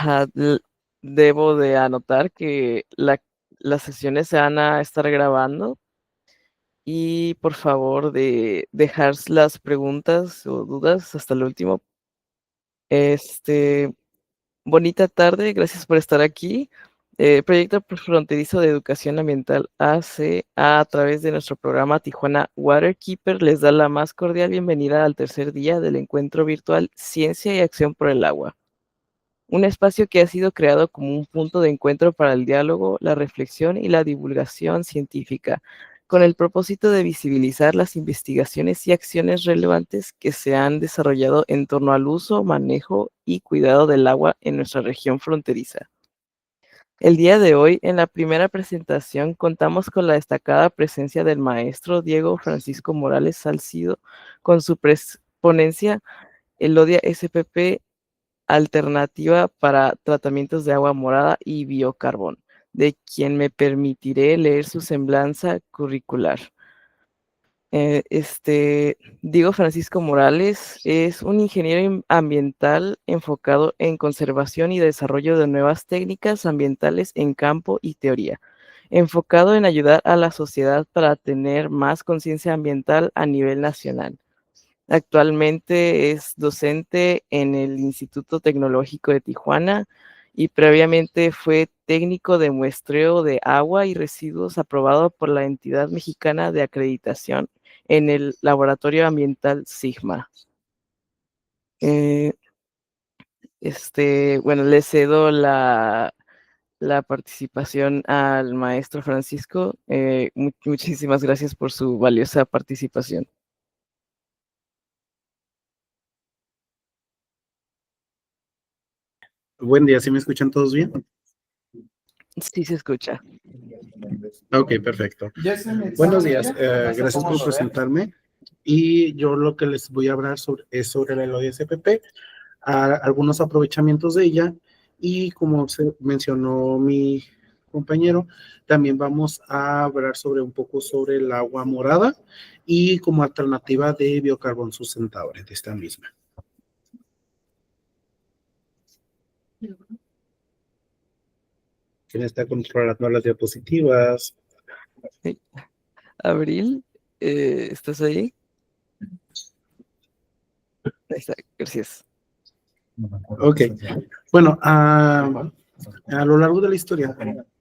Ah, debo de anotar que las sesiones se van a estar grabando y por favor de dejar las preguntas o dudas hasta el último. Este, bonita tarde, gracias por estar aquí. Proyecto Fronterizo de Educación Ambiental AC, a través de nuestro programa Tijuana Waterkeeper, les da la más cordial bienvenida al tercer día del encuentro virtual Ciencia y Acción por el Agua. Un espacio que ha sido creado como un punto de encuentro para el diálogo, la reflexión y la divulgación científica, con el propósito de visibilizar las investigaciones y acciones relevantes que se han desarrollado en torno al uso, manejo y cuidado del agua en nuestra región fronteriza. El día de hoy, en la primera presentación, contamos con la destacada presencia del maestro Diego Francisco Morales Salcido, con su ponencia Elodia SPP, alternativa para tratamientos de agua morada y biocarbón, de quien me permitiré leer su semblanza curricular. Diego Francisco Morales es un ingeniero ambiental enfocado en conservación y desarrollo de nuevas técnicas ambientales en campo y teoría, enfocado en ayudar a la sociedad para tener más conciencia ambiental a nivel nacional. Actualmente es docente en el Instituto Tecnológico de Tijuana y previamente fue técnico de muestreo de agua y residuos aprobado por la entidad mexicana de acreditación en el Laboratorio Ambiental Sigma. Bueno, le cedo la participación al maestro Francisco. Muchísimas gracias por su valiosa participación. Buen día, ¿sí me escuchan todos bien? Sí, se escucha. Ok, perfecto. Buenos días, gracias por presentarme. Y yo lo que les voy a hablar es sobre la Elodia SPP, algunos aprovechamientos de ella y como se mencionó mi compañero, también vamos a hablar un poco sobre el agua morada y como alternativa de biocarbón sustentable de esta misma. ¿Quién está controlando las diapositivas? Abril, ¿estás ahí? Ahí está, gracias. Ok, bueno, a lo largo de la historia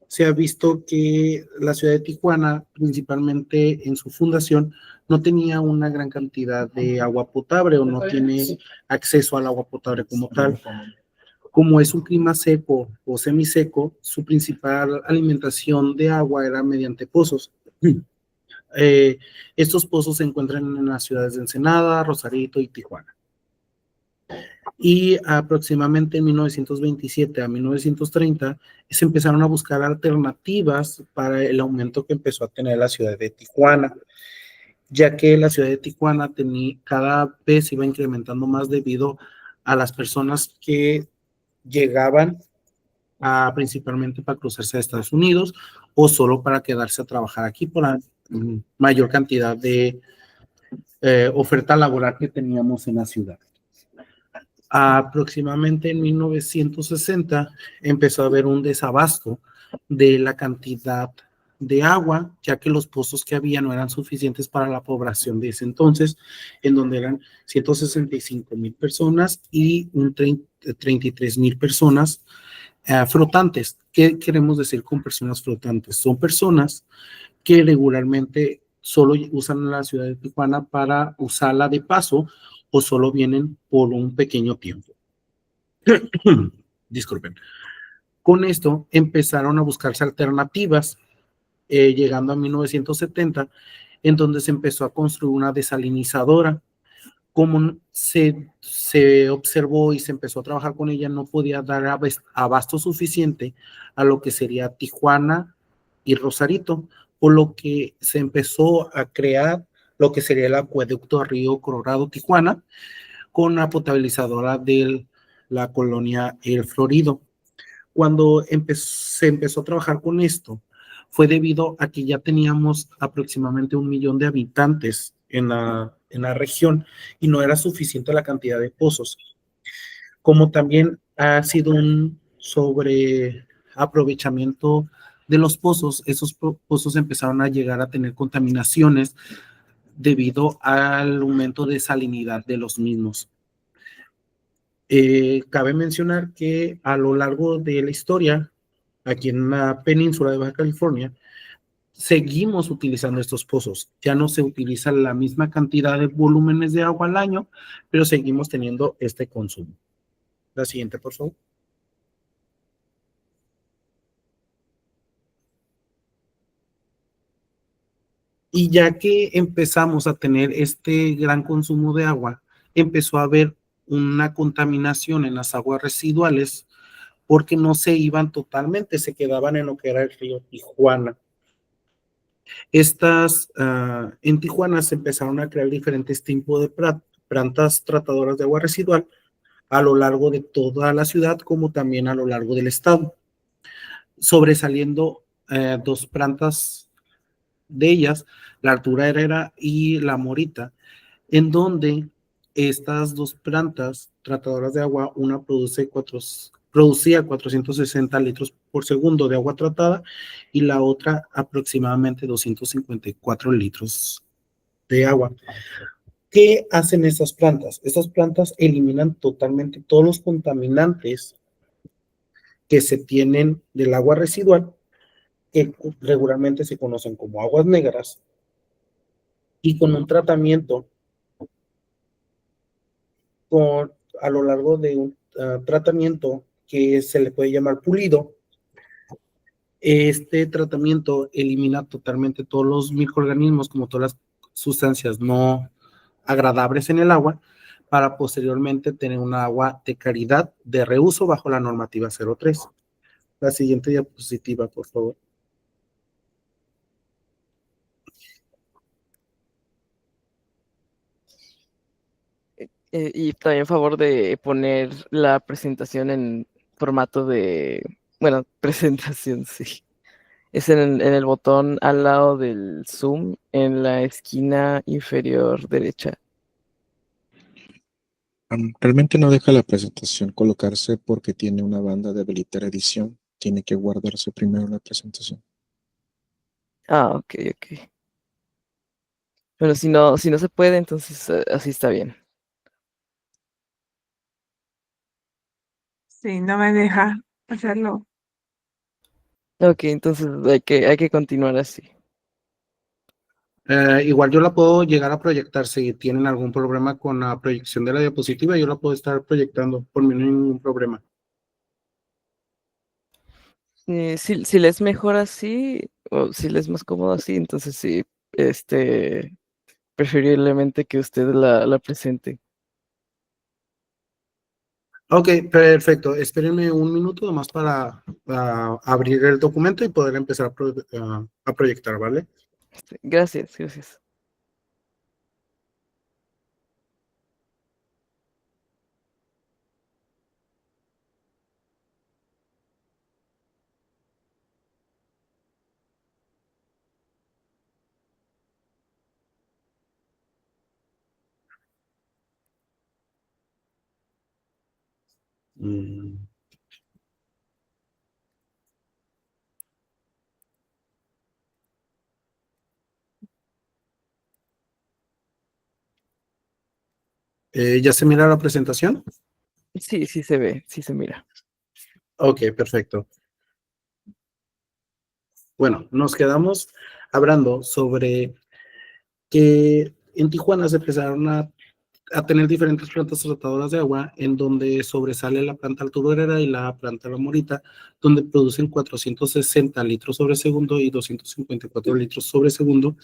se ha visto que la ciudad de Tijuana, principalmente en su fundación, no tenía una gran cantidad de agua potable o no tiene acceso al agua potable como tal. Como es un clima seco o semiseco, su principal alimentación de agua era mediante pozos. Estos pozos se encuentran en las ciudades de Ensenada, Rosarito y Tijuana. Y aproximadamente en 1927 a 1930 se empezaron a buscar alternativas para el aumento que empezó a tener la ciudad de Tijuana, ya que la ciudad de Tijuana cada vez iba incrementando más debido a las personas que llegaban principalmente para cruzarse a Estados Unidos o solo para quedarse a trabajar aquí por la mayor cantidad de oferta laboral que teníamos en la ciudad. Aproximadamente en 1960 empezó a haber un desabasto de la cantidad de agua, ya que los pozos que había no eran suficientes para la población de ese entonces, en donde eran 165,000 personas y 33,000 personas flotantes. ¿Qué queremos decir con personas flotantes? Son personas que regularmente solo usan la ciudad de Tijuana para usarla de paso o solo vienen por un pequeño tiempo. Disculpen. Con esto empezaron a buscarse alternativas, llegando a 1970, en donde se empezó a construir una desalinizadora. Como se observó y se empezó a trabajar con ella, no podía dar abasto suficiente a lo que sería Tijuana y Rosarito, por lo que se empezó a crear lo que sería el acueducto Río Colorado-Tijuana, con la potabilizadora de la colonia El Florido. Cuando se empezó a trabajar con esto, fue debido a que ya teníamos aproximadamente 1 millón de habitantes en la región y no era suficiente la cantidad de pozos. Como también ha sido sobre aprovechamiento de los pozos. Esos pozos empezaron a llegar a tener contaminaciones debido al aumento de salinidad de los mismos. Cabe mencionar que a lo largo de la historia, aquí en la península de Baja California, seguimos utilizando estos pozos. Ya no se utiliza la misma cantidad de volúmenes de agua al año, pero seguimos teniendo este consumo. La siguiente, por favor. Y ya que empezamos a tener este gran consumo de agua, empezó a haber una contaminación en las aguas residuales porque no se iban totalmente, se quedaban en lo que era el río Tijuana. En Tijuana se empezaron a crear diferentes tipos de plantas tratadoras de agua residual a lo largo de toda la ciudad como también a lo largo del estado, sobresaliendo dos plantas de ellas, la Arturo Herrera y la Morita, en donde estas dos plantas tratadoras de agua, una producía 460 litros por segundo de agua tratada y la otra aproximadamente 254 litros de agua. ¿Qué hacen estas plantas? Estas plantas eliminan totalmente todos los contaminantes que se tienen del agua residual, que regularmente se conocen como aguas negras, y con un tratamiento a lo largo de un tratamiento que se le puede llamar pulido. Este tratamiento elimina totalmente todos los microorganismos, como todas las sustancias no agradables en el agua, para posteriormente tener una agua de calidad de reuso bajo la normativa 03. La siguiente diapositiva, por favor. Y también a favor de poner la presentación en formato de, bueno, presentación, sí. Es en el botón al lado del Zoom, en la esquina inferior derecha. Realmente no deja la presentación colocarse porque tiene una banda de habilitar edición. Tiene que guardarse primero la presentación. Ah, ok, ok. Bueno, si no se puede, entonces así está bien. Sí, no me deja hacerlo. Ok, entonces hay que continuar así. Igual yo la puedo llegar a proyectar si tienen algún problema con la proyección de la diapositiva, yo la puedo estar proyectando, por mí no hay ningún problema. Si le es mejor así, o si le es más cómodo así, entonces sí, preferiblemente que usted la presente. Ok, perfecto. Espérenme un minuto nomás para abrir el documento y poder empezar a proyectar, ¿vale? Gracias, gracias. Mm. ¿Ya se mira la presentación? Sí, sí se ve, sí se mira. Ok, perfecto. Bueno, nos quedamos hablando sobre que en Tijuana se empezaron a tener diferentes plantas tratadoras de agua, en donde sobresale la planta Arturo Herrera y la planta La Morita, donde producen 460 litros sobre segundo y 254 litros sobre segundo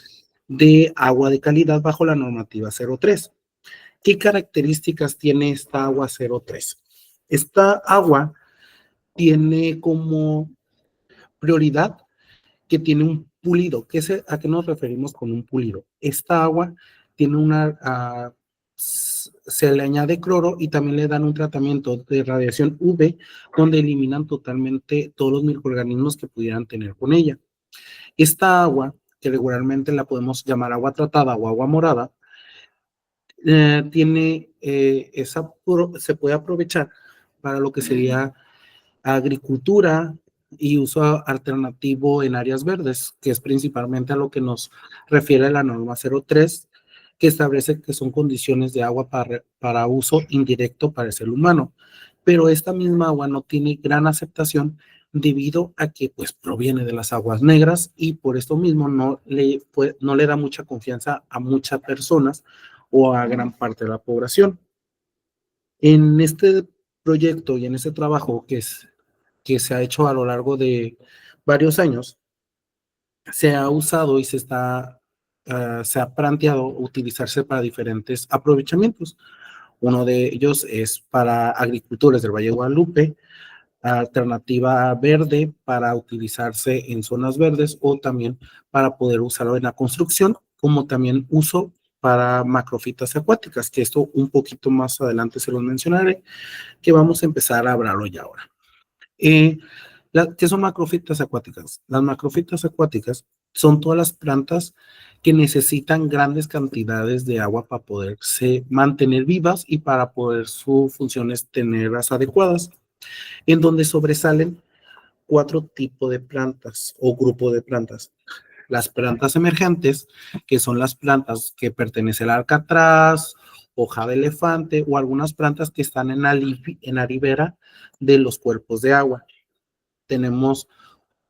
de agua de calidad bajo la normativa 03. ¿Qué características tiene esta agua 03? Esta agua tiene como prioridad que tiene un pulido. ¿A qué nos referimos con un pulido? Esta agua tiene se le añade cloro y también le dan un tratamiento de radiación UV donde eliminan totalmente todos los microorganismos que pudieran tener con ella. Esta agua, que regularmente la podemos llamar agua tratada o agua morada, se puede aprovechar para lo que sería agricultura y uso alternativo en áreas verdes, que es principalmente a lo que nos refiere la norma 03, que establece que son condiciones de agua para uso indirecto para el ser humano. Pero esta misma agua no tiene gran aceptación debido a que pues proviene de las aguas negras y por esto mismo no le da mucha confianza a muchas personas o a gran parte de la población. En este proyecto y en este trabajo que se ha hecho a lo largo de varios años, se ha usado y se ha planteado utilizarse para diferentes aprovechamientos. Uno de ellos es para agricultores del Valle de Guadalupe, alternativa verde para utilizarse en zonas verdes o también para poder usarlo en la construcción, como también uso para macrofitas acuáticas, que esto un poquito más adelante se los mencionaré, que vamos a empezar a hablarlo ya ahora. ¿Qué son macrofitas acuáticas? Las macrofitas acuáticas son todas las plantas que necesitan grandes cantidades de agua para poderse mantener vivas y para poder sus funciones tenerlas adecuadas, en donde sobresalen 4 tipos de plantas o grupo de plantas. Las plantas emergentes, que son las plantas que pertenecen al alcatraz, hoja de elefante o algunas plantas que están en la ribera de los cuerpos de agua. Tenemos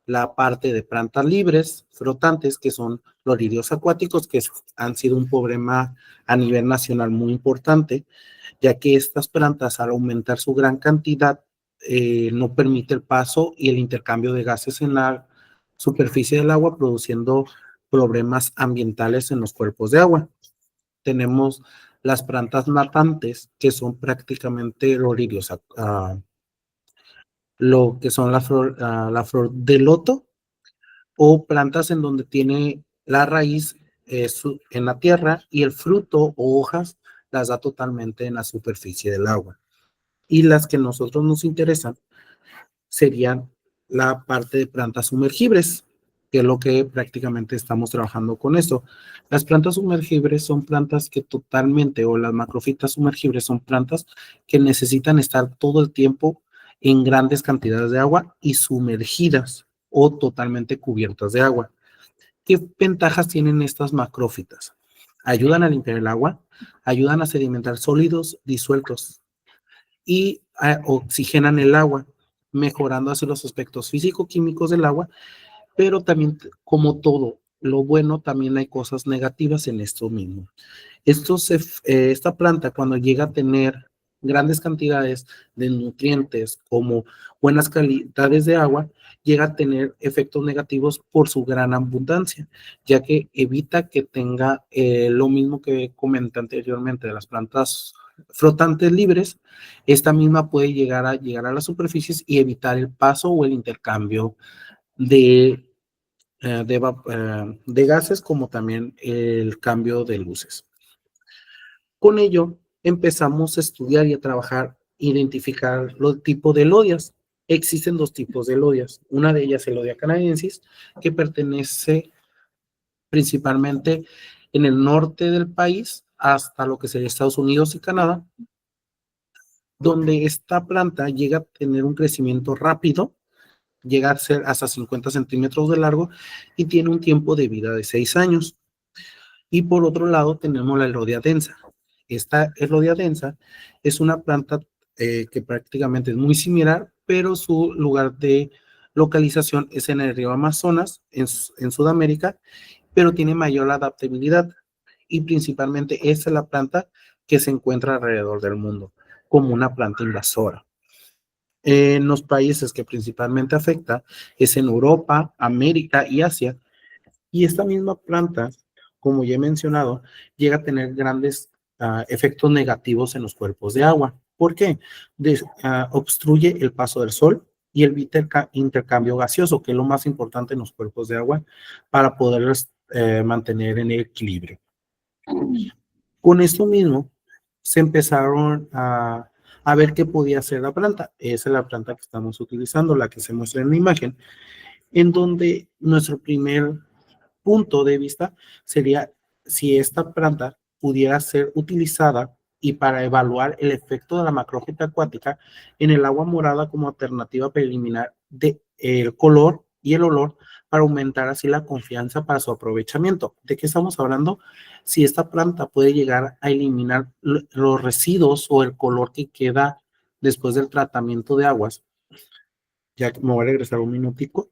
la parte de plantas libres, flotantes, que son los lirios acuáticos, que han sido un problema a nivel nacional muy importante, ya que estas plantas, al aumentar su gran cantidad, no permite el paso y el intercambio de gases en la superficie del agua, produciendo problemas ambientales en los cuerpos de agua. Tenemos las plantas natantes, que son prácticamente los lirios, lo que son la flor de loto, o plantas en donde tiene la raíz en la tierra y el fruto o hojas las da totalmente en la superficie del agua. Y las que a nosotros nos interesan serían la parte de plantas sumergibles, que es lo que prácticamente estamos trabajando con esto. Las plantas sumergibles son plantas que totalmente, o las macrofitas sumergibles son plantas que necesitan estar todo el tiempo en grandes cantidades de agua y sumergidas o totalmente cubiertas de agua. ¿Qué ventajas tienen estas macrófitas? Ayudan a limpiar el agua, ayudan a sedimentar sólidos disueltos y oxigenan el agua, mejorando así los aspectos físico-químicos del agua, pero también, como todo lo bueno, también hay cosas negativas en esto mismo. Esta planta, cuando llega a tener grandes cantidades de nutrientes como buenas calidades de agua, llega a tener efectos negativos por su gran abundancia, ya que evita que tenga lo mismo que comenté anteriormente de las plantas flotantes libres. Esta misma puede llegar a las superficies y evitar el paso o el intercambio de gases, como también el cambio de luces. Con ello, empezamos a estudiar y a trabajar, identificar los tipos de elodias. Existen 2 tipos de elodias. Una de ellas es Elodia canadensis, que pertenece principalmente en el norte del país hasta lo que sería Estados Unidos y Canadá, donde esta planta llega a tener un crecimiento rápido, llega a ser hasta 50 centímetros de largo y tiene un tiempo de vida de 6 años. Y por otro lado tenemos la Elodia densa. Esta Elodia densa es una planta que prácticamente es muy similar, pero su lugar de localización es en el río Amazonas, en Sudamérica, pero tiene mayor adaptabilidad y principalmente esta es la planta que se encuentra alrededor del mundo como una planta invasora. En los países que principalmente afecta es en Europa, América y Asia, y esta misma planta, como ya he mencionado, llega a tener grandes efectos negativos en los cuerpos de agua. ¿Por qué? Obstruye el paso del sol y evita el intercambio gaseoso, que es lo más importante en los cuerpos de agua para poderlos mantener en equilibrio. Con esto mismo, se empezaron a ver qué podía hacer la planta. Esa es la planta que estamos utilizando, la que se muestra en la imagen, en donde nuestro primer punto de vista sería si esta planta pudiera ser utilizada y para evaluar el efecto de la macrófita acuática en el agua morada como alternativa para eliminar el color y el olor para aumentar así la confianza para su aprovechamiento. ¿De qué estamos hablando? Si esta planta puede llegar a eliminar los residuos o el color que queda después del tratamiento de aguas. Ya me voy a regresar un minutico.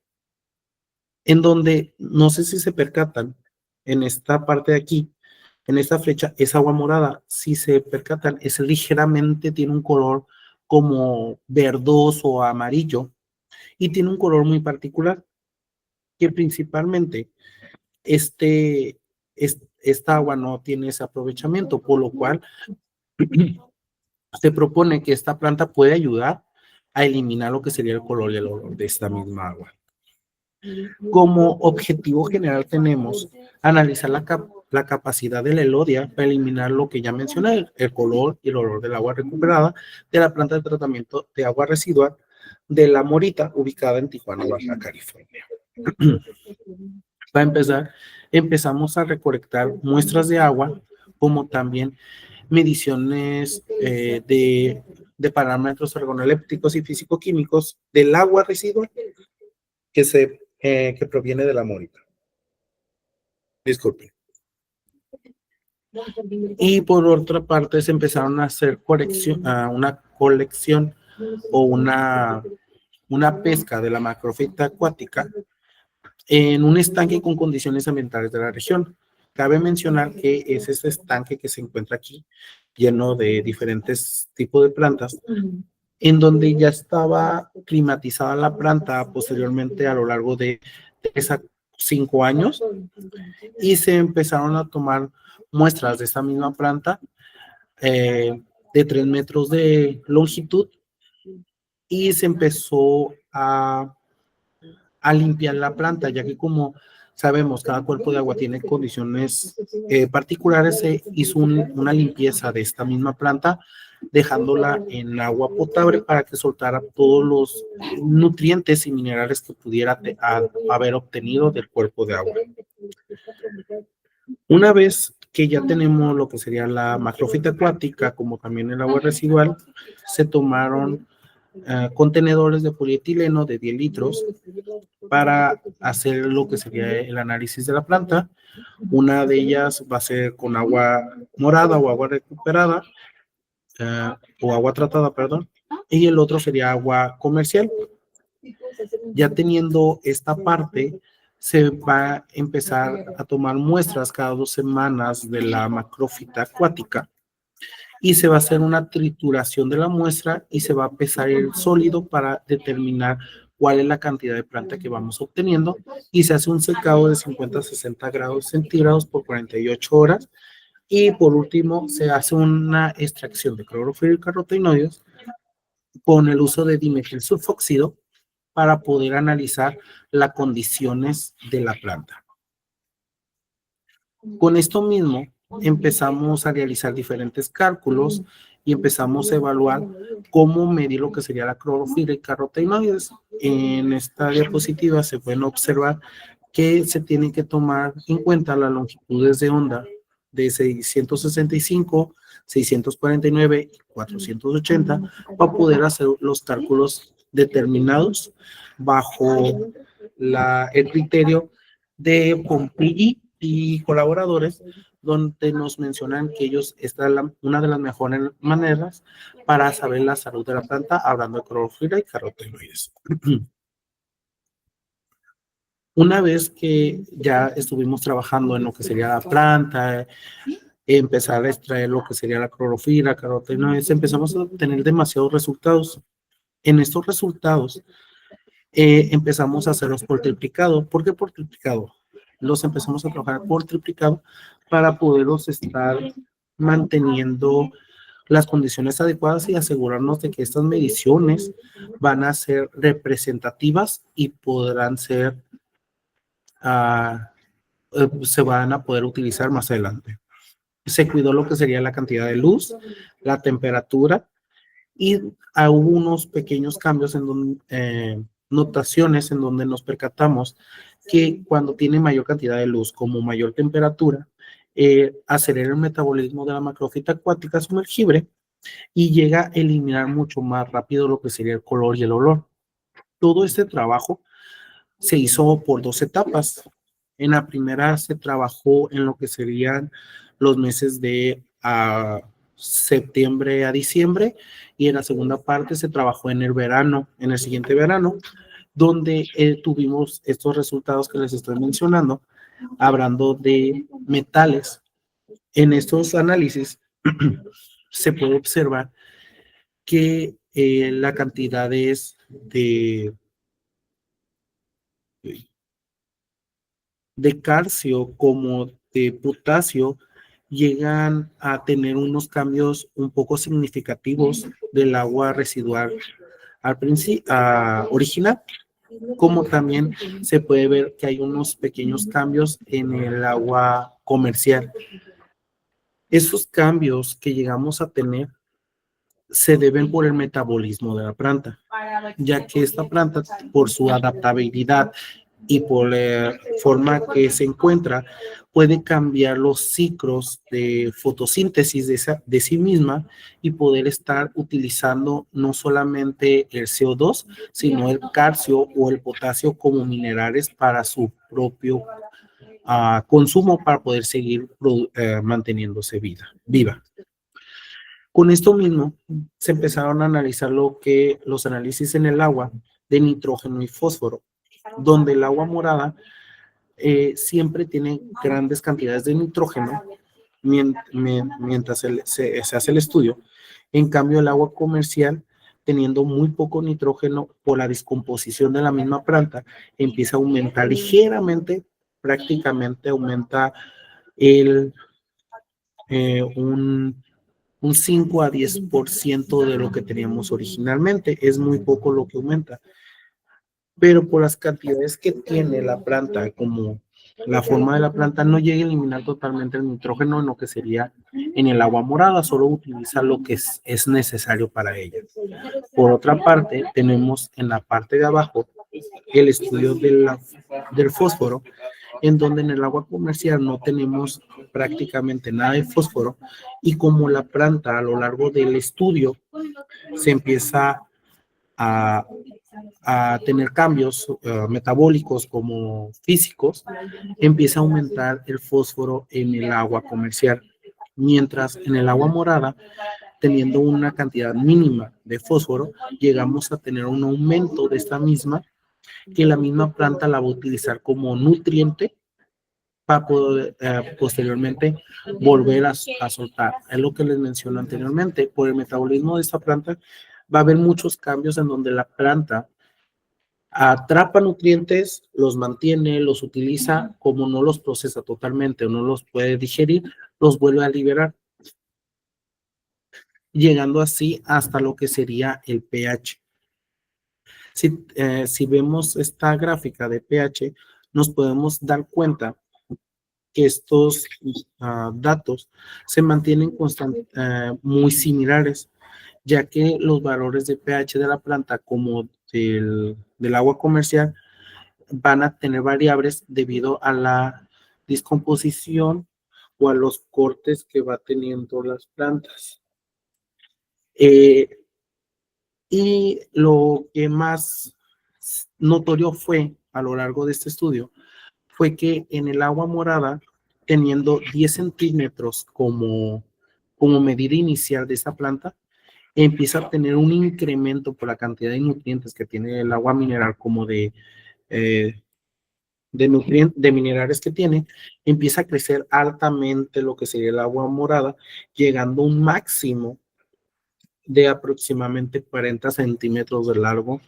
En donde, no sé si se percatan, en esta parte de aquí, en esta flecha, es agua morada. Si se percatan, es ligeramente, tiene un color como verdoso o amarillo y tiene un color muy particular que principalmente esta agua no tiene ese aprovechamiento, por lo cual se propone que esta planta puede ayudar a eliminar lo que sería el color y el olor de esta misma agua. Como objetivo general tenemos analizar la capacidad de la elodia para eliminar lo que ya mencioné, el color y el olor del agua recuperada de la planta de tratamiento de agua residual de La Morita, ubicada en Tijuana, Baja California. Para empezar, empezamos a recolectar muestras de agua, como también mediciones de parámetros organolépticos y físico-químicos del agua residual que proviene de La Morita. Disculpen. Y por otra parte se empezaron a hacer una colección o una pesca de la macrofita acuática en un estanque con condiciones ambientales de la región. Cabe mencionar que es este estanque que se encuentra aquí, lleno de diferentes tipos de plantas, en donde ya estaba climatizada la planta posteriormente a lo largo de 3 a 5 años, y se empezaron a tomar muestras de esta misma planta de 3 metros de longitud, y se empezó a limpiar la planta, ya que como sabemos, cada cuerpo de agua tiene condiciones particulares. Se hizo una limpieza de esta misma planta, dejándola en agua potable para que soltara todos los nutrientes y minerales que pudiera haber obtenido del cuerpo de agua. Una vez que ya tenemos lo que sería la macrofita acuática, como también el agua residual, se tomaron contenedores de polietileno de 10 litros para hacer lo que sería el análisis de la planta. Una de ellas va a ser con agua morada o agua recuperada, o agua tratada, perdón, y el otro sería agua comercial. Ya teniendo esta parte, se va a empezar a tomar muestras cada 2 semanas de la macrofita acuática, y se va a hacer una trituración de la muestra y se va a pesar el sólido para determinar cuál es la cantidad de planta que vamos obteniendo, y se hace un secado de 50 a 60 grados centígrados por 48 horas, y por último se hace una extracción de clorofilo y carotenoides con el uso de dimetilsulfóxido para poder analizar las condiciones de la planta. Con esto mismo empezamos a realizar diferentes cálculos y empezamos a evaluar cómo medir lo que sería la clorofila y carotenoides. En esta diapositiva se pueden observar que se tienen que tomar en cuenta las longitudes de onda de 665, 649 y 480 para poder hacer los cálculos determinados bajo el criterio de Pompilli y colaboradores, donde nos mencionan que ellos, esta es una de las mejores maneras para saber la salud de la planta, hablando de clorofila y carotenoides. Una vez que ya estuvimos trabajando en lo que sería la planta, empezar a extraer lo que sería la clorofila, carotenoides, empezamos a tener demasiados resultados. En estos resultados empezamos a hacerlos por triplicado. ¿Por qué por triplicado? Los empezamos a trabajar por triplicado para poderlos estar manteniendo las condiciones adecuadas y asegurarnos de que estas mediciones van a ser representativas y podrán ser, se van a poder utilizar más adelante. Se cuidó lo que sería la cantidad de luz, la temperatura, y hubo unos pequeños cambios en donde, notaciones en donde nos percatamos que cuando tiene mayor cantidad de luz como mayor temperatura, acelera el metabolismo de la macrofita acuática sumergible y llega a eliminar mucho más rápido lo que sería el color y el olor. Todo este trabajo se hizo por 2 etapas. En la primera se trabajó en lo que serían los meses de septiembre a diciembre, y en la segunda parte se trabajó en el verano, en el siguiente verano, donde tuvimos estos resultados que les estoy mencionando, hablando de metales. En estos análisis se puede observar que la cantidades de calcio como de potasio llegan a tener unos cambios un poco significativos del agua residual al principio original, como también se puede ver que hay unos pequeños cambios en el agua comercial. Esos cambios que llegamos a tener se deben por el metabolismo de la planta, ya que esta planta, por su adaptabilidad y por la forma que se encuentra, puede cambiar los ciclos de fotosíntesis de sí misma y poder estar utilizando no solamente el CO2, sino el calcio o el potasio como minerales para su propio consumo, para poder seguir manteniéndose viva. Con esto mismo, se empezaron a analizar los análisis en el agua de nitrógeno y fósforo, donde el agua morada siempre tiene grandes cantidades de nitrógeno mientras se hace el estudio. En cambio, el agua comercial, teniendo muy poco nitrógeno por la descomposición de la misma planta, empieza a aumentar ligeramente, prácticamente aumenta un 5 a 10% de lo que teníamos originalmente. Es muy poco lo que aumenta. Pero por las cantidades que tiene la planta, como la forma de la planta, no llega a eliminar totalmente el nitrógeno en lo que sería en el agua morada, solo utiliza lo que es necesario para ella. Por otra parte, tenemos en la parte de abajo el estudio del fósforo, en donde en el agua comercial no tenemos prácticamente nada de fósforo, y como la planta a lo largo del estudio se empieza a tener cambios metabólicos como físicos, empieza a aumentar el fósforo en el agua comercial, mientras en el agua morada, teniendo una cantidad mínima de fósforo, llegamos a tener un aumento de esta misma, que la misma planta la va a utilizar como nutriente para poder posteriormente volver a soltar. Es lo que les menciono anteriormente. Por el metabolismo de esta planta va a haber muchos cambios en donde la planta atrapa nutrientes, los mantiene, los utiliza, como no los procesa totalmente o no los puede digerir, los vuelve a liberar, llegando así hasta lo que sería el pH. Si vemos esta gráfica de pH, nos podemos dar cuenta que estos datos se mantienen muy similares, ya que los valores de pH de la planta como del agua comercial van a tener variables debido a la descomposición o a los cortes que va teniendo las plantas. Y lo que más notorio fue a lo largo de este estudio fue que en el agua morada, teniendo 10 centímetros como medida inicial de esta planta, empieza a tener un incremento por la cantidad de nutrientes que tiene el agua mineral, como de minerales que tiene, empieza a crecer altamente lo que sería el agua morada, llegando a un máximo de aproximadamente 40 centímetros de largo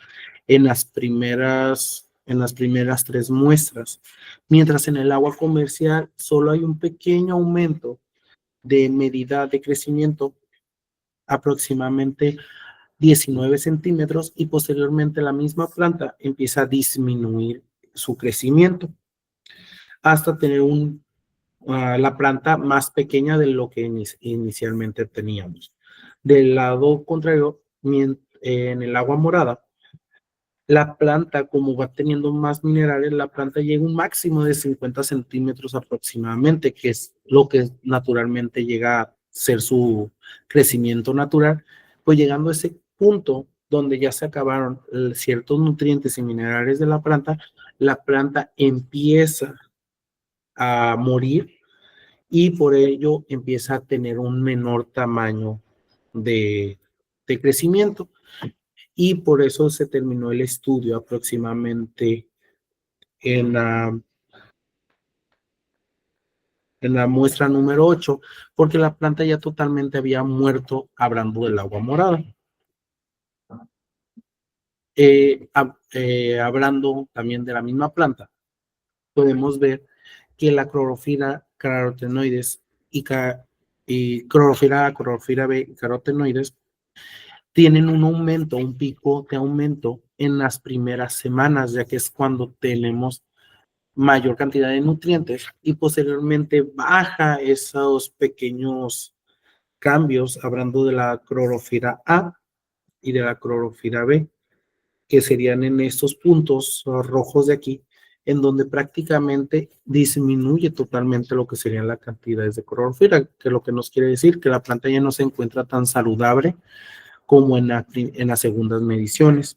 en las primeras 3 muestras, mientras en el agua comercial solo hay un pequeño aumento de medida de crecimiento, aproximadamente 19 centímetros, y posteriormente la misma planta empieza a disminuir su crecimiento hasta tener la planta más pequeña de lo que inicialmente teníamos. Del lado contrario, en el agua morada, La planta, como va teniendo más minerales, la planta llega a un máximo de 50 centímetros aproximadamente, que es lo que naturalmente llega a ser su crecimiento natural. Pues llegando a ese punto donde ya se acabaron ciertos nutrientes y minerales de la planta empieza a morir y por ello empieza a tener un menor tamaño de crecimiento. Y por eso se terminó el estudio aproximadamente en la muestra número 8, porque la planta ya totalmente había muerto hablando del agua morada. Hablando también de la misma planta, podemos ver que la clorofila, carotenoides y clorofila B y carotenoides tienen un aumento, un pico de aumento en las primeras semanas, ya que es cuando tenemos mayor cantidad de nutrientes y posteriormente baja esos pequeños cambios, hablando de la clorofila A y de la clorofila B, que serían en estos puntos rojos de aquí, en donde prácticamente disminuye totalmente lo que serían las cantidades de clorofila, que lo que nos quiere decir que la planta ya no se encuentra tan saludable como en las segundas mediciones.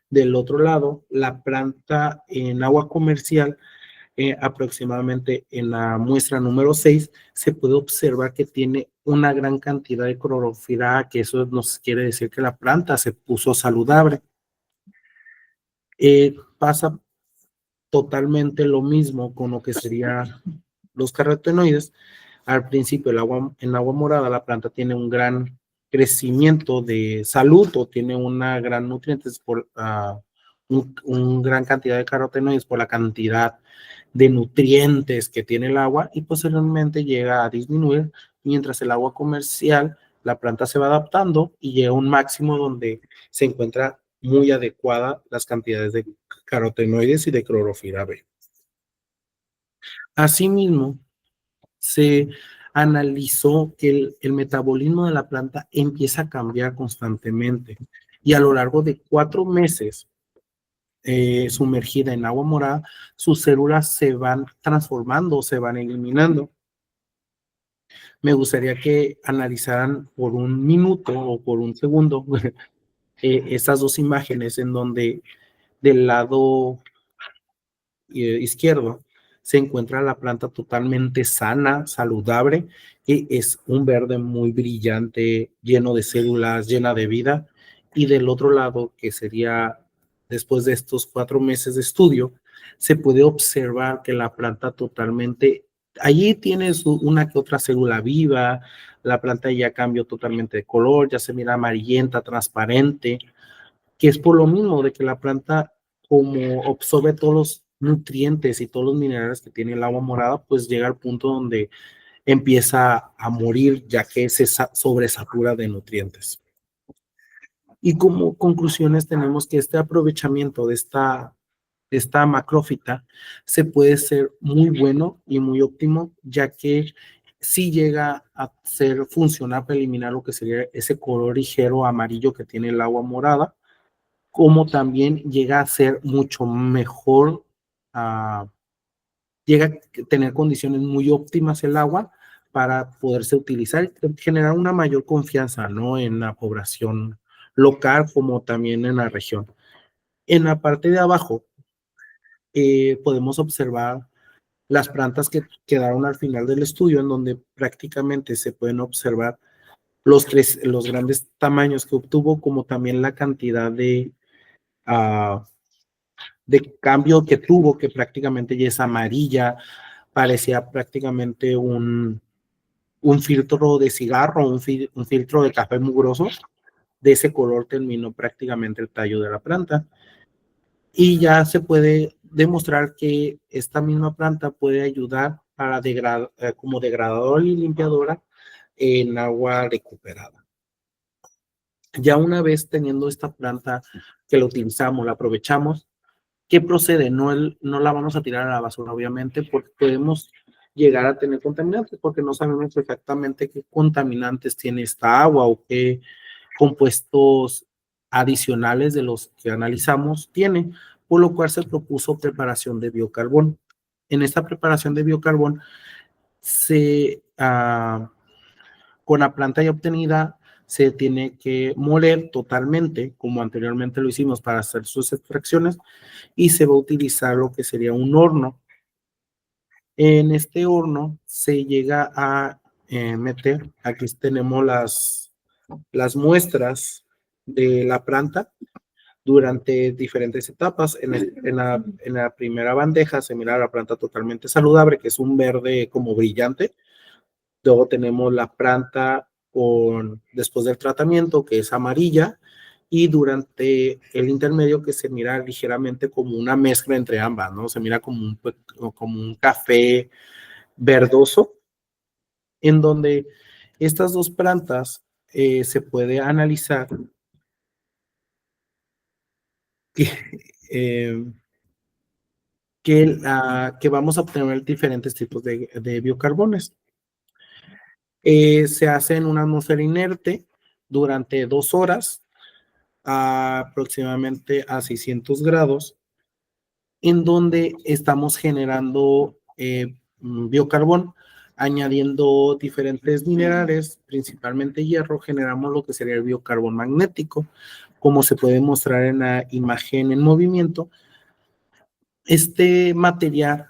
Del otro lado, la planta en agua comercial, aproximadamente en la muestra número 6, se puede observar que tiene una gran cantidad de clorofila, que eso nos quiere decir que la planta se puso saludable. Pasa totalmente lo mismo con lo que serían los carotenoides. Al principio, en agua morada, la planta tiene un gran crecimiento de salud o tiene una gran nutrientes por un gran cantidad de carotenoides por la cantidad de nutrientes que tiene el agua y posteriormente llega a disminuir mientras el agua comercial, la planta se va adaptando y llega a un máximo donde se encuentra muy adecuada las cantidades de carotenoides y de clorofila B. Asimismo, se analizó que el metabolismo de la planta empieza a cambiar constantemente y a lo largo de 4 meses sumergida en agua morada, sus células se van transformando, se van eliminando. Me gustaría que analizaran por un minuto o por un segundo estas dos imágenes en donde del lado izquierdo se encuentra la planta totalmente sana, saludable, y es un verde muy brillante, lleno de células, llena de vida. Y del otro lado, que sería después de estos 4 meses de estudio, se puede observar que la planta totalmente, allí tiene una que otra célula viva, la planta ya cambió totalmente de color, ya se mira amarillenta, transparente, que es por lo mismo de que la planta, como absorbe todos los nutrientes y todos los minerales que tiene el agua morada, pues llega al punto donde empieza a morir, ya que se sobresatura de nutrientes. Y como conclusiones tenemos que este aprovechamiento de esta macrófita se puede ser muy bueno y muy óptimo, ya que sí llega a ser funcional para eliminar lo que sería ese color ligero amarillo que tiene el agua morada, como también llega a ser mucho mejor, llega a tener condiciones muy óptimas el agua para poderse utilizar y generar una mayor confianza, ¿no? En la población local como también en la región. En la parte de abajo podemos observar las plantas que quedaron al final del estudio, en donde prácticamente se pueden observar los grandes tamaños que obtuvo, como también la cantidad de cambio que tuvo, que prácticamente ya es amarilla, parecía prácticamente un filtro de cigarro, un filtro de café mugroso. De ese color terminó prácticamente el tallo de la planta. Y ya se puede demostrar que esta misma planta puede ayudar para como degradadora y limpiadora en agua recuperada. Ya una vez teniendo esta planta que la utilizamos, la aprovechamos, ¿qué procede? No la vamos a tirar a la basura, obviamente, porque podemos llegar a tener contaminantes, porque no sabemos exactamente qué contaminantes tiene esta agua o qué compuestos adicionales de los que analizamos tiene, por lo cual se propuso preparación de biocarbón. En esta preparación de biocarbón, con la planta ya obtenida, se tiene que moler totalmente, como anteriormente lo hicimos para hacer sus extracciones, y se va a utilizar lo que sería un horno. En este horno se llega a meter, aquí tenemos las muestras de la planta durante diferentes etapas. En la primera bandeja se mira la planta totalmente saludable, que es un verde como brillante. Luego tenemos la planta después del tratamiento, que es amarilla, y durante el intermedio que se mira ligeramente como una mezcla entre ambas, ¿no? Se mira como un café verdoso, en donde estas dos plantas se puede analizar que, eh, que vamos a obtener diferentes tipos de biocarbones. Se hace en una atmósfera inerte durante 2 horas, aproximadamente a 600 grados, en donde estamos generando biocarbón, añadiendo diferentes minerales, principalmente hierro, generamos lo que sería el biocarbón magnético, como se puede mostrar en la imagen en movimiento. Este material,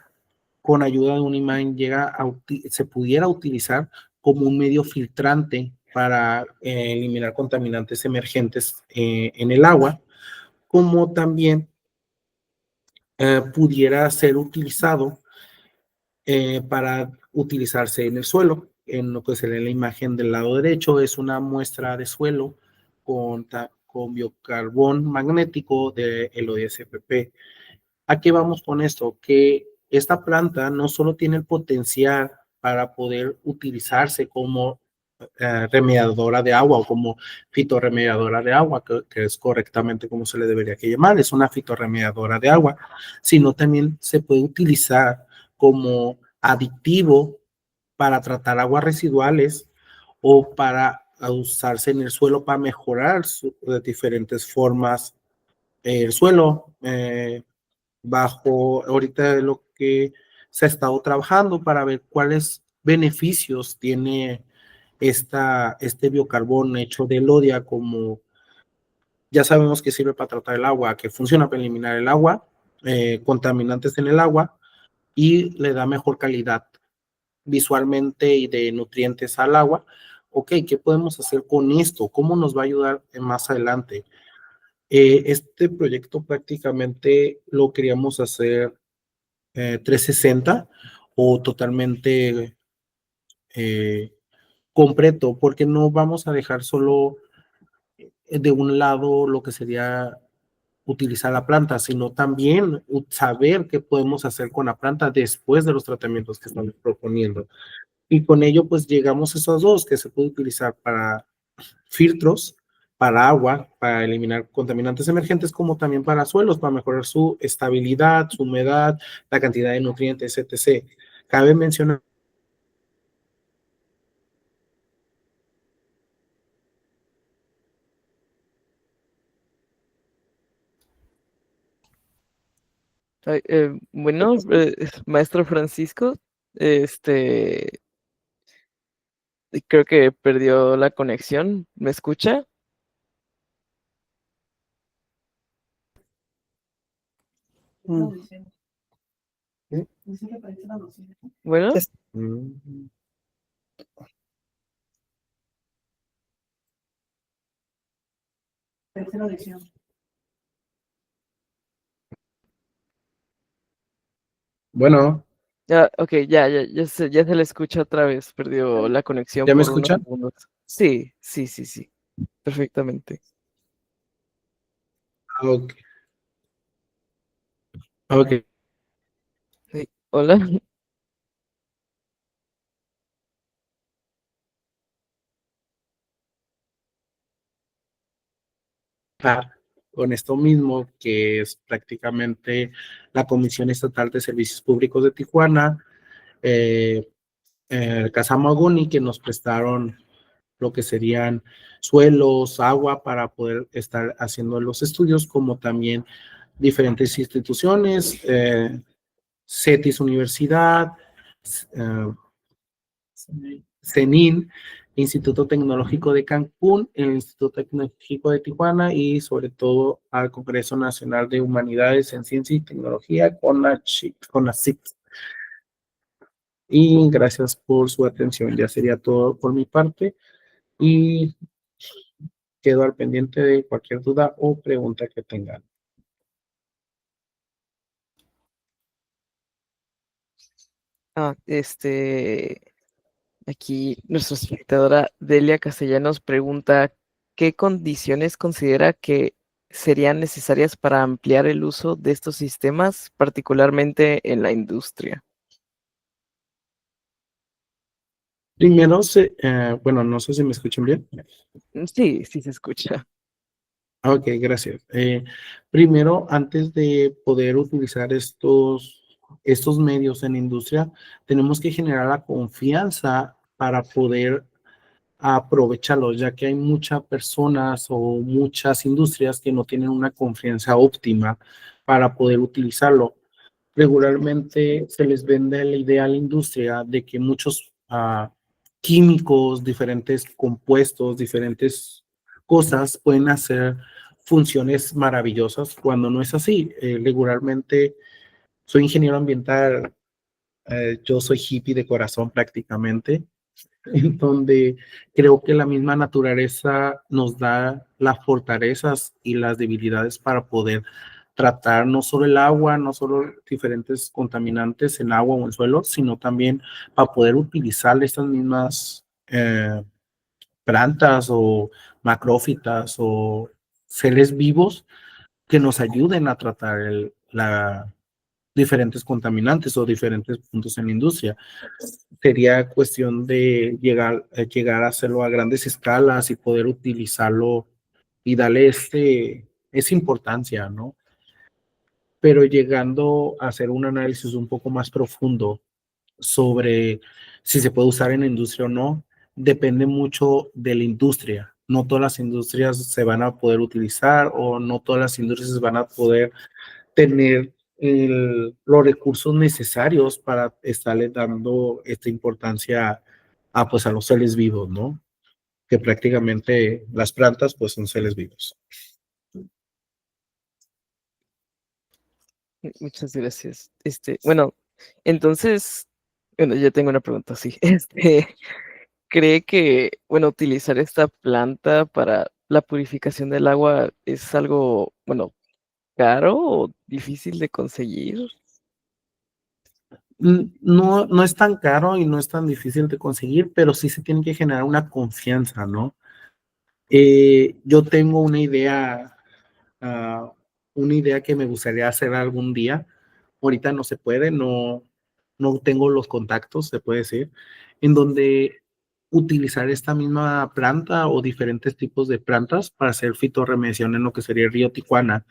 con ayuda de un imán, se pudiera utilizar como un medio filtrante para eliminar contaminantes emergentes en el agua, como también pudiera ser utilizado para utilizarse en el suelo. En lo que se ve en la imagen del lado derecho es una muestra de suelo con biocarbón magnético del OSPP. ¿A qué vamos con esto? Que esta planta no solo tiene el potencial para poder utilizarse como remediadora de agua o como fitorremediadora de agua, que es correctamente como se le debería que llamar, es una fitorremediadora de agua, sino también se puede utilizar como aditivo para tratar aguas residuales o para usarse en el suelo para mejorar de diferentes formas el suelo. Bajo ahorita lo que se ha estado trabajando para ver cuáles beneficios tiene este biocarbón hecho de Lodia, como ya sabemos que sirve para tratar el agua, que funciona para eliminar el agua, contaminantes en el agua, y le da mejor calidad visualmente y de nutrientes al agua. Ok, ¿qué podemos hacer con esto? ¿Cómo nos va a ayudar más adelante? Este proyecto prácticamente lo queríamos hacer 360 o totalmente completo, porque no vamos a dejar solo de un lado lo que sería utilizar la planta, sino también saber qué podemos hacer con la planta después de los tratamientos que estamos proponiendo. Y con ello, pues llegamos a esos dos, que se puede utilizar para filtros, para agua, para eliminar contaminantes emergentes, como también para suelos, para mejorar su estabilidad, su humedad, la cantidad de nutrientes, etc. Cabe mencionar Ay, bueno, maestro Francisco, este, creo que perdió la conexión. ¿Me escucha? Bueno, bueno, ok, ya se le escucha otra vez. Perdió la conexión ¿ya me por unos escuchan? segundos. Sí, sí, sí, sí, perfectamente. Ok, ok. Sí. Hola. Con esto mismo, que es prácticamente la Comisión Estatal de Servicios Públicos de Tijuana, Casa Maguni, que nos prestaron lo que serían suelos, agua, para poder estar haciendo los estudios, como también diferentes instituciones, CETIS Universidad, eh, CENIN, Instituto Tecnológico de Cancún, el Instituto Tecnológico de Tijuana y sobre todo al Congreso Nacional de Humanidades en Ciencia y Tecnología, CONACYT. Y gracias por su atención. Ya sería todo por mi parte y quedo al pendiente de cualquier duda o pregunta que tengan. Aquí nuestra espectadora Delia Castellanos pregunta, ¿qué condiciones considera que serían necesarias para ampliar el uso de estos sistemas, particularmente en la industria? Primero, bueno, no sé si me escuchan bien. Sí, sí se escucha. Ok, gracias. Primero, antes de poder utilizar estos medios en la industria, tenemos que generar la confianza para poder aprovecharlos, ya que hay muchas personas o muchas industrias que no tienen una confianza óptima para poder utilizarlo. Regularmente se les vende la idea a la industria de que muchos químicos, diferentes compuestos, diferentes cosas pueden hacer funciones maravillosas cuando no es así. Regularmente soy ingeniero ambiental, yo soy hippie de corazón prácticamente, en donde creo que la misma naturaleza nos da las fortalezas y las debilidades para poder tratar no solo el agua, no solo diferentes contaminantes en agua o en suelo, sino también para poder utilizar estas mismas plantas o macrófitas o seres vivos que nos ayuden a tratar diferentes contaminantes o diferentes puntos en la industria. Sería cuestión de llegar a hacerlo a grandes escalas y poder utilizarlo y darle esa importancia, ¿no? Pero llegando a hacer un análisis un poco más profundo sobre si se puede usar en la industria o no, depende mucho de la industria. No todas las industrias se van a poder utilizar o no todas las industrias van a poder tener los recursos necesarios para estarle dando esta importancia pues, a los seres vivos, ¿no? Que prácticamente las plantas pues son seres vivos. Muchas gracias. Bueno, entonces, bueno, yo tengo una pregunta así. ¿Cree que, bueno, utilizar esta planta para la purificación del agua es algo, bueno, caro o difícil de conseguir? No, no es tan caro y no es tan difícil de conseguir, pero sí se tiene que generar una confianza, ¿no? Yo tengo ah, una idea que me gustaría hacer algún día. Ahorita no se puede, no tengo los contactos, se puede decir, en donde utilizar esta misma planta o diferentes tipos de plantas para hacer fitorremediación en lo que sería el río Tijuana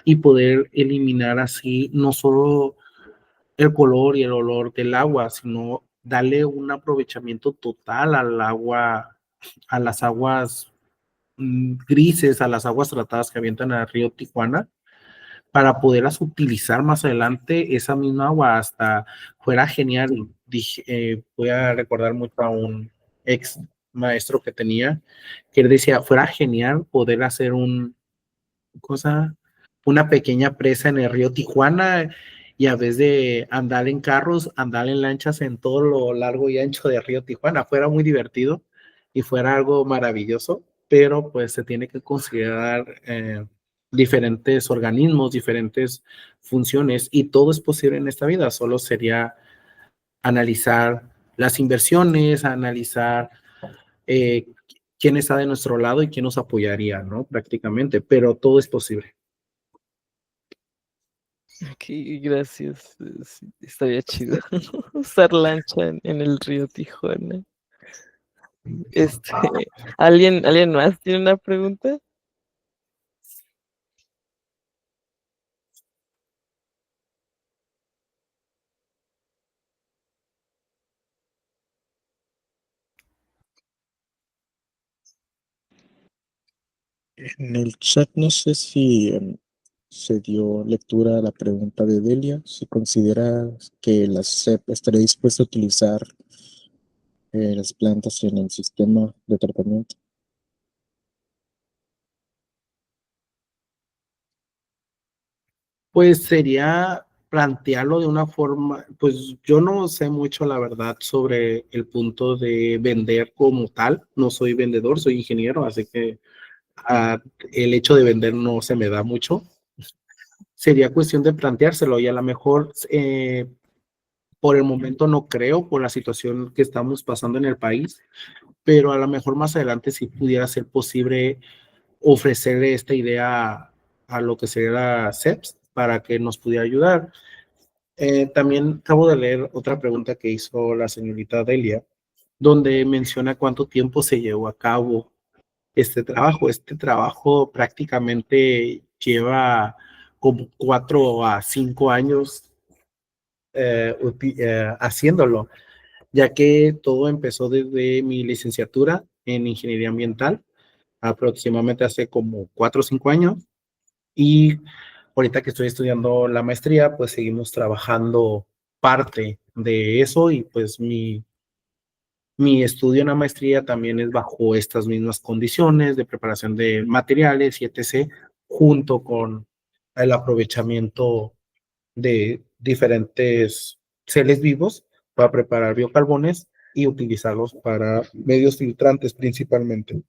y poder eliminar así no solo el color y el olor del agua, sino darle un aprovechamiento total al agua, a las aguas grises, a las aguas tratadas que avientan al río Tijuana, para poderlas utilizar más adelante, esa misma agua hasta fuera genial. Voy a recordar mucho a un ex maestro que tenía, que él decía, fuera genial poder hacer una pequeña presa en el río Tijuana y a vez de andar en carros, andar en lanchas en todo lo largo y ancho del río Tijuana. Fuera muy divertido y fuera algo maravilloso, pero pues se tiene que considerar diferentes organismos, diferentes funciones y todo es posible en esta vida. Solo sería analizar las inversiones, analizar eh, quién está de nuestro lado y quién nos apoyaría, ¿no? Prácticamente, pero todo es posible. Ok, gracias. Sí, estaría chido usar lancha en el río Tijuana. Este, ¿alguien más tiene una pregunta? En el chat no sé si se dio lectura a la pregunta de Delia, si considera que la SEP estaría dispuesta a utilizar las plantas en el sistema de tratamiento. Pues sería plantearlo de una forma, pues yo no sé mucho la verdad sobre el punto de vender como tal, no soy vendedor, soy ingeniero, así que el hecho de vender no se me da mucho. Sería cuestión de planteárselo y a lo mejor por el momento no creo por la situación que estamos pasando en el país, pero a lo mejor más adelante sí pudiera ser posible ofrecerle esta idea a lo que sería la CEPS para que nos pudiera ayudar. También acabo de leer otra pregunta que hizo la señorita Delia, donde menciona cuánto tiempo se llevó a cabo este trabajo. Este trabajo prácticamente lleva como 4 a 5 años haciéndolo, ya que todo empezó desde mi licenciatura en ingeniería ambiental, aproximadamente hace como 4 o 5 años, y ahorita que estoy estudiando la maestría, pues seguimos trabajando parte de eso y pues mi estudio en la maestría también es bajo estas mismas condiciones de preparación de materiales y etc., junto con el aprovechamiento de diferentes seres vivos para preparar biocarbones y utilizarlos para medios filtrantes principalmente.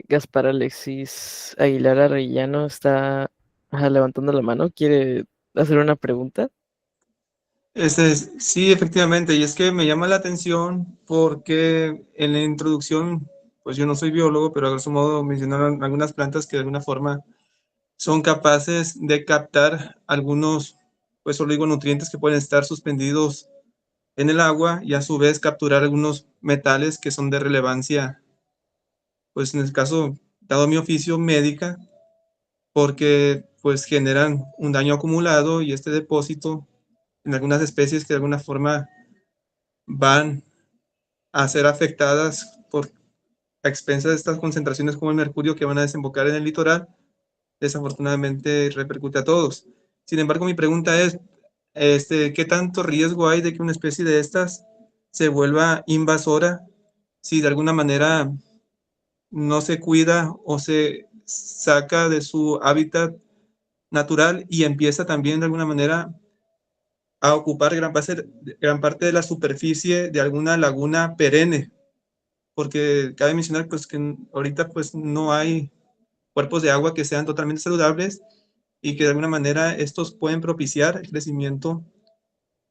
Gaspar Alexis Aguilar Arellano está levantando la mano. ¿Quiere hacer una pregunta? Sí, efectivamente, y es que me llama la atención porque en la introducción, pues yo no soy biólogo, pero a grosso modo mencionaron algunas plantas que de alguna forma son capaces de captar algunos, pues oligonutrientes que pueden estar suspendidos en el agua y a su vez capturar algunos metales que son de relevancia, pues en el caso, dado mi oficio médica, porque pues generan un daño acumulado y este depósito en algunas especies que de alguna forma van a ser afectadas por a expensas de estas concentraciones como el mercurio que van a desembocar en el litoral, desafortunadamente repercute a todos. Sin embargo, mi pregunta es, ¿qué tanto riesgo hay de que una especie de estas se vuelva invasora si de alguna manera no se cuida o se saca de su hábitat natural y empieza también de alguna manera a ocupar gran parte de la superficie de alguna laguna perenne? Porque cabe mencionar pues que ahorita pues no hay cuerpos de agua que sean totalmente saludables y que de alguna manera estos pueden propiciar el crecimiento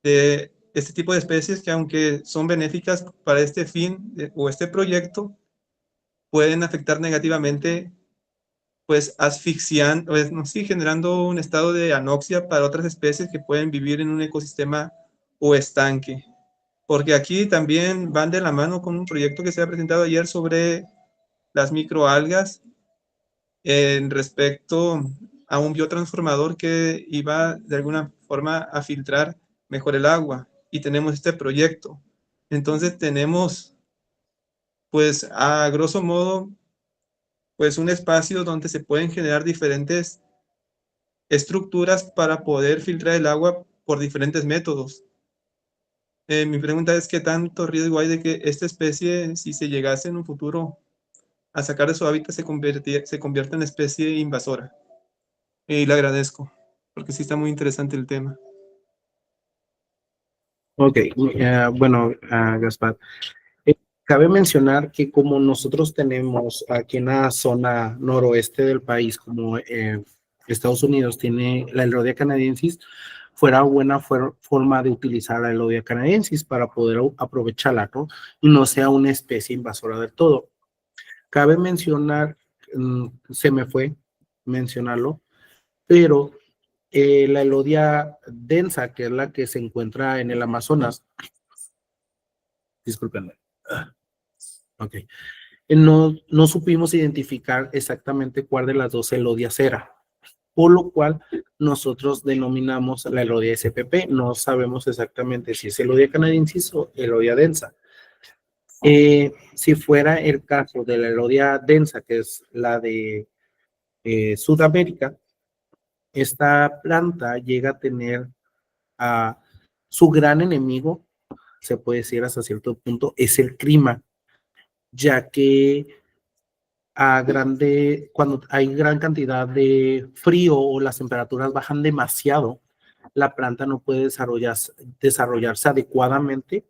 de este tipo de especies que aunque son benéficas para este fin o este proyecto, pueden afectar negativamente pues asfixiando, pues, no, sí, generando un estado de anoxia para otras especies que pueden vivir en un ecosistema o estanque. Porque aquí también van de la mano con un proyecto que se ha presentado ayer sobre las microalgas en respecto a un biotransformador que iba de alguna forma a filtrar mejor el agua. Y tenemos este proyecto. Entonces tenemos, pues a grosso modo, pues un espacio donde se pueden generar diferentes estructuras para poder filtrar el agua por diferentes métodos. Mi pregunta es, ¿qué tanto riesgo hay de que esta especie, si se llegase en un futuro a sacar de su hábitat, se convierta en especie invasora? Y le agradezco, porque sí está muy interesante el tema. Ok, bueno, Gaspar, cabe mencionar que como nosotros tenemos aquí en la zona noroeste del país, como Estados Unidos tiene la Elodea canadensis, fuera buena forma de utilizar la Elodea canadensis para poder aprovecharla, ¿no? Y no sea una especie invasora del todo. Cabe mencionar, se me fue mencionarlo, pero la Elodia densa, que es la que se encuentra en el Amazonas, discúlpenme, ok, no supimos identificar exactamente cuál de las dos Elodias era, por lo cual nosotros denominamos la Elodia SPP. No sabemos exactamente si es Elodia canadensis o Elodia densa. Si fuera el caso de la Elodia densa, que es la de Sudamérica, esta planta llega a tener a su gran enemigo, se puede decir hasta cierto punto, es el clima, ya que cuando hay gran cantidad de frío o las temperaturas bajan demasiado, la planta no puede desarrollarse adecuadamente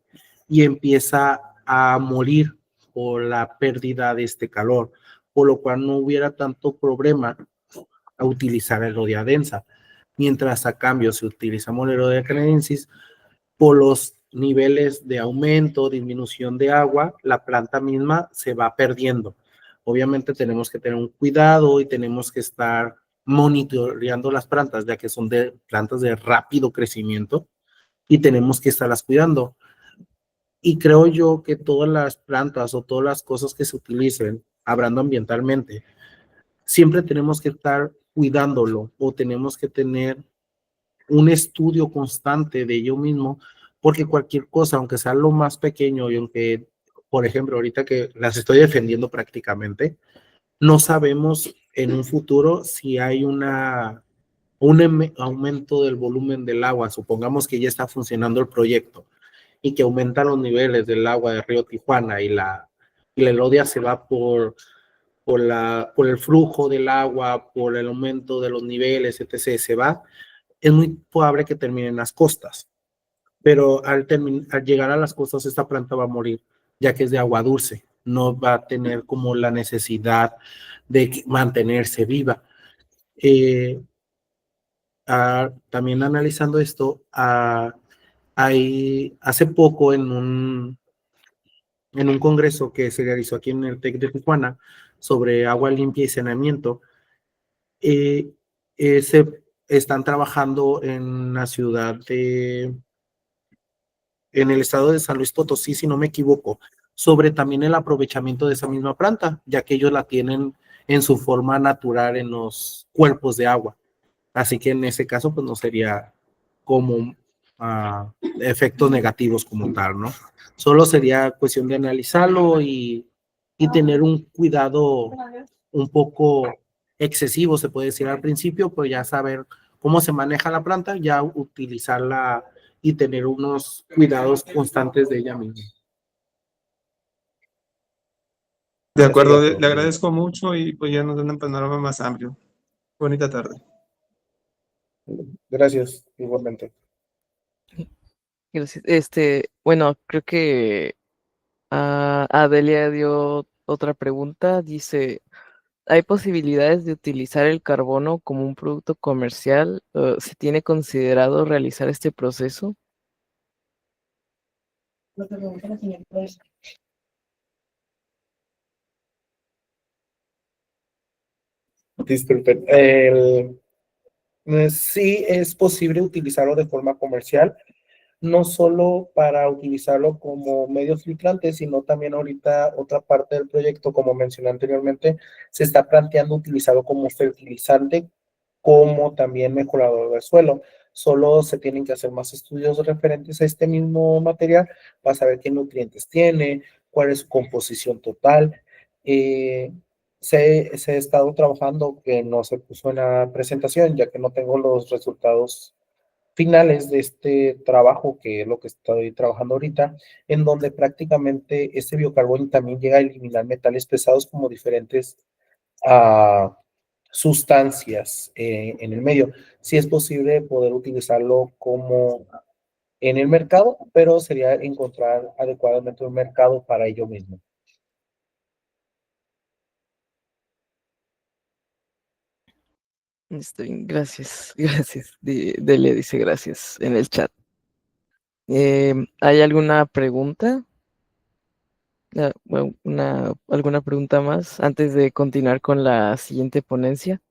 y empieza a morir por la pérdida de este calor, por lo cual no hubiera tanto problema a utilizar el Elodia densa. Mientras a cambio, si utilizamos el Elodia canadensis, por los niveles de aumento, disminución de agua, la planta misma se va perdiendo. Obviamente tenemos que tener un cuidado y tenemos que estar monitoreando las plantas, ya que son plantas de rápido crecimiento y tenemos que estarlas cuidando. Y creo yo que todas las plantas o todas las cosas que se utilicen, hablando ambientalmente, siempre tenemos que estar cuidándolo o tenemos que tener un estudio constante de ello mismo, porque cualquier cosa, aunque sea lo más pequeño y aunque, por ejemplo, ahorita que las estoy defendiendo prácticamente, no sabemos en un futuro si hay un aumento del volumen del agua. Supongamos que ya está funcionando el proyecto y que aumentan los niveles del agua del río Tijuana y la Elodia se va por el flujo del agua, por el aumento de los niveles, etc., se va, es muy probable que termine en las costas. Pero al llegar a las costas, esta planta va a morir, ya que es de agua dulce. No va a tener como la necesidad de mantenerse viva. También analizando esto, hace poco en un congreso que se realizó aquí en el TEC de Tijuana sobre agua limpia y saneamiento, se están trabajando en la ciudad en el estado de San Luis Potosí, si no me equivoco, sobre también el aprovechamiento de esa misma planta, ya que ellos la tienen en su forma natural en los cuerpos de agua. Así que en ese caso, pues no sería como efectos negativos como tal, ¿no? Solo sería cuestión de analizarlo y tener un cuidado un poco excesivo, se puede decir al principio, pero ya saber cómo se maneja la planta, ya utilizarla y tener unos cuidados constantes de ella misma. De acuerdo, le agradezco mucho y pues ya nos dan un panorama más amplio. Bonita tarde. Gracias, igualmente. Gracias. Bueno, creo que Adelia dio otra pregunta. Dice, ¿hay posibilidades de utilizar el carbono como un producto comercial? ¿Se tiene considerado realizar este proceso? Disculpen. Sí es posible utilizarlo de forma comercial, no solo para utilizarlo como medio filtrante, sino también ahorita otra parte del proyecto, como mencioné anteriormente, se está planteando utilizarlo como fertilizante, como también mejorador del suelo. Solo se tienen que hacer más estudios referentes a este mismo material para saber qué nutrientes tiene, cuál es su composición total. Se ha estado trabajando, que no se puso en la presentación, ya que no tengo los resultados finales de este trabajo, que es lo que estoy trabajando ahorita, en donde prácticamente este biocarbono también llega a eliminar metales pesados como diferentes sustancias en el medio. Sí es posible poder utilizarlo como en el mercado, pero sería encontrar adecuadamente un mercado para ello mismo. Está bien, gracias, gracias. Delia dice gracias en el chat. ¿Hay alguna pregunta? Bueno, ¿alguna pregunta más antes de continuar con la siguiente ponencia?